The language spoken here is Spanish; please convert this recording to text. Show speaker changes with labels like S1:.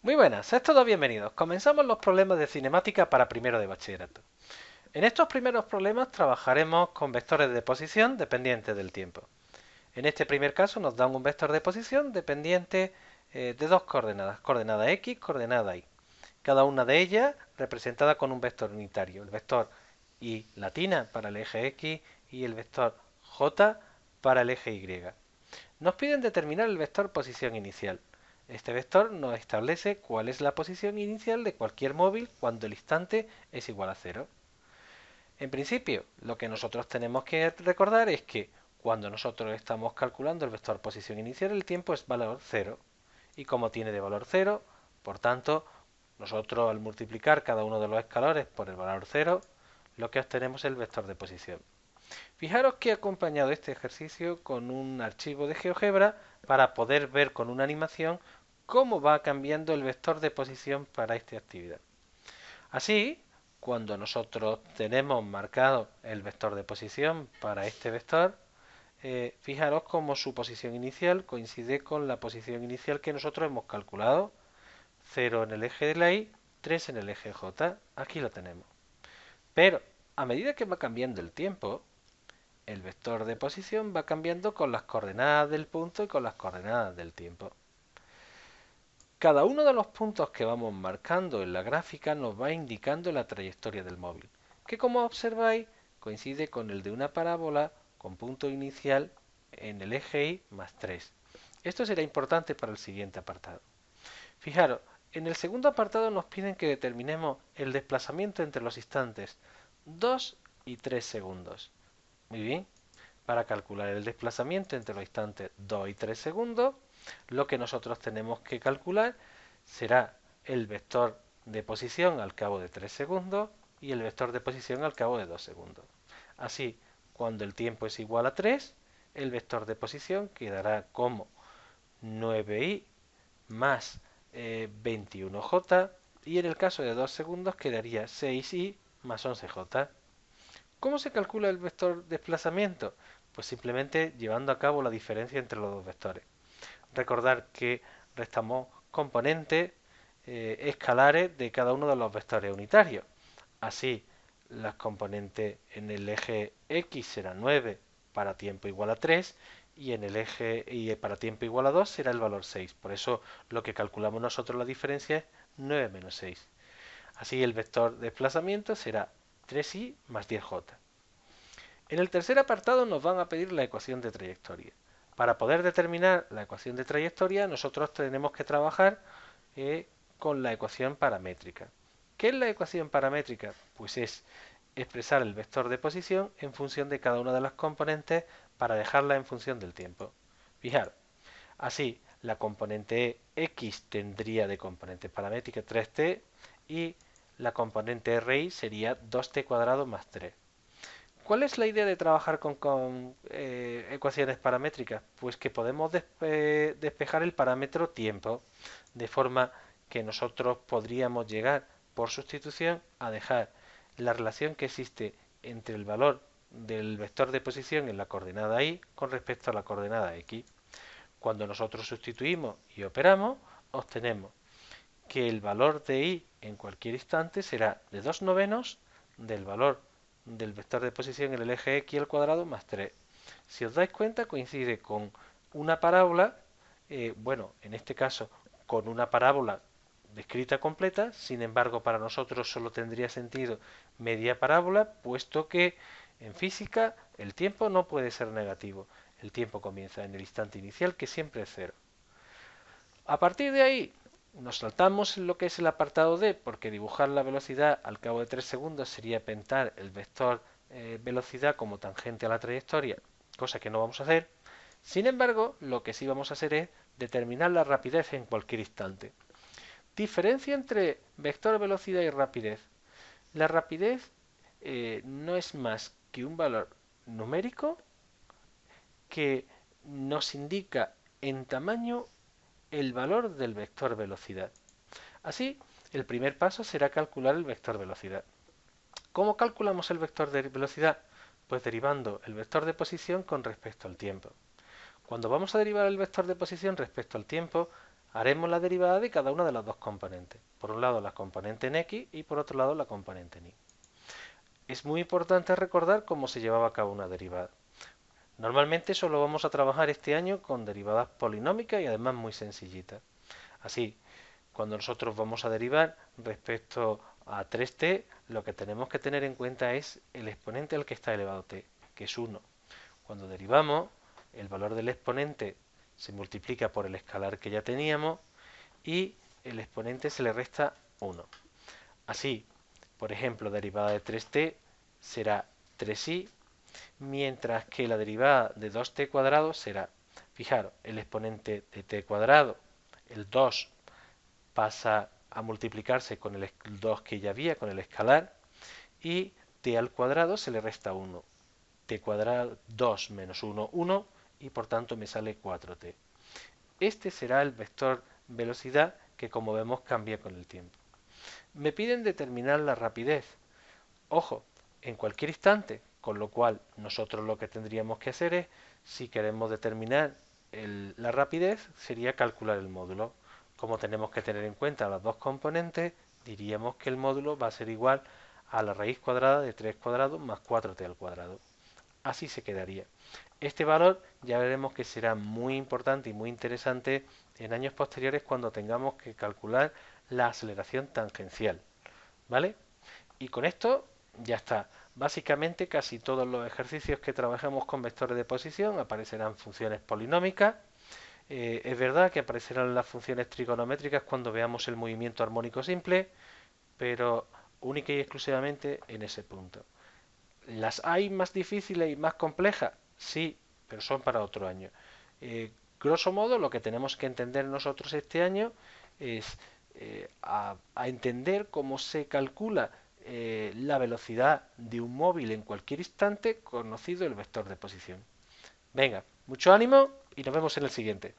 S1: Muy buenas, sed todos bienvenidos. Comenzamos los problemas de cinemática para primero de bachillerato. En estos primeros problemas trabajaremos con vectores de posición dependientes del tiempo. En este primer caso nos dan un vector de posición dependiente de dos coordenadas, coordenada x, coordenada y. Cada una de ellas representada con un vector unitario, el vector y latina para el eje x y el vector j para el eje y. Nos piden determinar el vector posición inicial. Este vector nos establece cuál es la posición inicial de cualquier móvil cuando el instante es igual a cero. En principio, lo que nosotros tenemos que recordar es que cuando nosotros estamos calculando el vector posición inicial, el tiempo es valor cero. Y como tiene de valor cero, por tanto, nosotros al multiplicar cada uno de los escalares por el valor cero, lo que obtenemos es el vector de posición. Fijaros que he acompañado este ejercicio con un archivo de GeoGebra para poder ver con una animación cómo va cambiando el vector de posición para esta actividad. Así, cuando nosotros tenemos marcado el vector de posición para este vector, fijaros cómo su posición inicial coincide con la posición inicial que nosotros hemos calculado. 0 en el eje de la Y, 3 en el eje J. Aquí lo tenemos. Pero, a medida que va cambiando el tiempo, el vector de posición va cambiando con las coordenadas del punto y con las coordenadas del tiempo. Cada uno de los puntos que vamos marcando en la gráfica nos va indicando la trayectoria del móvil, que como observáis coincide con el de una parábola con punto inicial en el eje Y más 3. Esto será importante para el siguiente apartado. Fijaros, en el segundo apartado nos piden que determinemos el desplazamiento entre los instantes 2 y 3 segundos. Muy bien, para calcular el desplazamiento entre los instantes 2 y 3 segundos, lo que nosotros tenemos que calcular será el vector de posición al cabo de 3 segundos y el vector de posición al cabo de 2 segundos. Así, cuando el tiempo es igual a 3, el vector de posición quedará como 9i más 21j y en el caso de 2 segundos quedaría 6i más 11j. ¿Cómo se calcula el vector desplazamiento? Pues simplemente llevando a cabo la diferencia entre los dos vectores. Recordar que restamos componentes escalares de cada uno de los vectores unitarios. Así, las componentes en el eje X serán 9 para tiempo igual a 3 y en el eje Y para tiempo igual a 2 será el valor 6. Por eso lo que calculamos nosotros la diferencia es 9 menos 6. Así el vector de desplazamiento será 3i más 10j. En el tercer apartado nos van a pedir la ecuación de trayectoria. Para poder determinar la ecuación de trayectoria, nosotros tenemos que trabajar con la ecuación paramétrica. ¿Qué es la ecuación paramétrica? Pues es expresar el vector de posición en función de cada una de las componentes para dejarla en función del tiempo. Fijaros, así la componente x tendría de componente paramétrica 3t y la componente ri sería 2t cuadrado más 3. ¿Cuál es la idea de trabajar con ecuaciones paramétricas? Pues que podemos despejar el parámetro tiempo, de forma que nosotros podríamos llegar por sustitución a dejar la relación que existe entre el valor del vector de posición en la coordenada y con respecto a la coordenada x. Cuando nosotros sustituimos y operamos, obtenemos que el valor de y en cualquier instante será de 2 novenos del valor del vector de posición en el eje x al cuadrado más 3. Si os dais cuenta, coincide con una parábola, bueno, en este caso con una parábola descrita completa, sin embargo para nosotros solo tendría sentido media parábola, puesto que en física el tiempo no puede ser negativo. El tiempo comienza en el instante inicial, que siempre es cero. A partir de ahí, nos saltamos lo que es el apartado D, porque dibujar la velocidad al cabo de 3 segundos sería pintar el vector velocidad como tangente a la trayectoria, cosa que no vamos a hacer. Sin embargo, lo que sí vamos a hacer es determinar la rapidez en cualquier instante. Diferencia entre vector velocidad y rapidez. La rapidez no es más que un valor numérico que nos indica en tamaño el valor del vector velocidad. Así, el primer paso será calcular el vector velocidad. ¿Cómo calculamos el vector de velocidad? Pues derivando el vector de posición con respecto al tiempo. Cuando vamos a derivar el vector de posición respecto al tiempo, haremos la derivada de cada una de las dos componentes. Por un lado la componente en x y por otro lado la componente en y. Es muy importante recordar cómo se llevaba a cabo una derivada. Normalmente solo vamos a trabajar este año con derivadas polinómicas y además muy sencillitas. Así, cuando nosotros vamos a derivar respecto a 3t, lo que tenemos que tener en cuenta es el exponente al que está elevado t, que es 1. Cuando derivamos, el valor del exponente se multiplica por el escalar que ya teníamos y el exponente se le resta 1. Así, por ejemplo, derivada de 3t será 3i, mientras que la derivada de 2t cuadrado será, fijaros, el exponente de t cuadrado, el 2 pasa a multiplicarse con el 2 que ya había, con el escalar, y t al cuadrado se le resta 1. T cuadrado 2 menos 1, 1, y por tanto me sale 4t. Este será el vector velocidad que, como vemos, cambia con el tiempo. Me piden determinar la rapidez. Ojo, en cualquier instante, con lo cual nosotros lo que tendríamos que hacer es, si queremos determinar la rapidez, sería calcular el módulo. Como tenemos que tener en cuenta las dos componentes, diríamos que el módulo va a ser igual a la raíz cuadrada de 3 cuadrados más 4t al cuadrado. Así se quedaría. Este valor ya veremos que será muy importante y muy interesante en años posteriores cuando tengamos que calcular la aceleración tangencial. ¿Vale? Y con esto ya está. Básicamente casi todos los ejercicios que trabajemos con vectores de posición aparecerán funciones polinómicas. Es verdad que aparecerán las funciones trigonométricas cuando veamos el movimiento armónico simple, pero única y exclusivamente en ese punto. ¿Las hay más difíciles y más complejas? Sí, pero son para otro año. Grosso modo, lo que tenemos que entender nosotros este año es a entender cómo se calcula la velocidad de un móvil en cualquier instante conocido el vector de posición. Venga, mucho ánimo y nos vemos en el siguiente.